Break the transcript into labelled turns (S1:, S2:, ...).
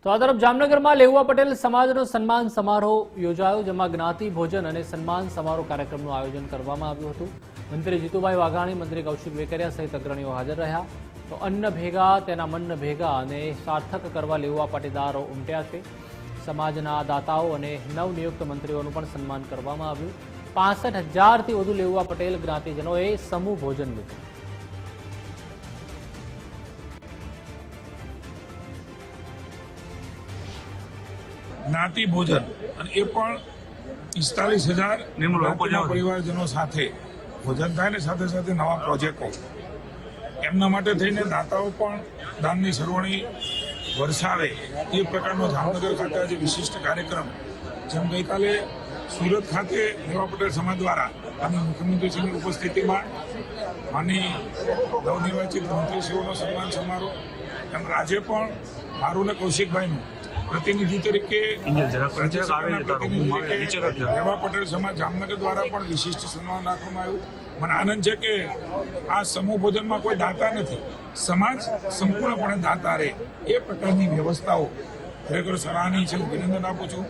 S1: તો આ તરફ જામનગરમાં લેઉવા પટેલ સમાજનો સન્માન સમારોહ યોજાયો, જેમાં જ્ઞાતિ ભોજન અને સન્માન સમારોહ કાર્યક્રમનું આયોજન કરવામાં આવ્યું હતું। મંત્રી જીતુભાઈ વાઘાણી, મંત્રી કૌશિક વેકરિયા સહિત અગ્રણીઓ હાજર રહ્યા। તો અન્ન ભેગા તેના મન ભેગા અને સાર્થક કરવા લેઉવા પાટીદારો ઉમટ્યા છે। સમાજના દાતાઓ અને નવનિયુક્ત મંત્રીઓનું પણ સન્માન કરવામાં આવ્યું। 65,000થી વધુ લેઉવા પટેલ જ્ઞાતિજનોએ સમૂહ ભોજન લીધું।
S2: જ્ઞાતિ ભોજન અને એ પણ 45,000 પરિવારજનો સાથે ભોજન થાય ને સાથે સાથે નવા પ્રોજેક્ટો એમના માટે થઈને દાતાઓ પણ દાનની સરવણી વરસાવે એ પ્રકારનો જામનગર ખાતે આજે વિશિષ્ટ કાર્યક્રમ, જેમ ગઈકાલે સુરત ખાતે લેઉવા પટેલ સમાજ દ્વારા અને મુખ્યમંત્રીશ્રીની ઉપસ્થિતિમાં માનની નવનિર્વાચિત મંત્રીશ્રીઓનો સન્માન સમારોહ, એમ આજે પણ મારું ને કૌશિકભાઈનું પ્રતિનિધિ તરીકે લેઉવા પટેલ સમાજ જામનગર દ્વારા પણ વિશિષ્ટ સન્માન રાખવામાં આવ્યું। મને આનંદ છે કે આ સમૂહ ભોજનમાં કોઈ દાતા નથી, સમાજ સંપૂર્ણપણે દાતા રહે એ પ્રકારની વ્યવસ્થાઓ ખરેખર સરાહનીય છે। અભિનંદન આપું છું।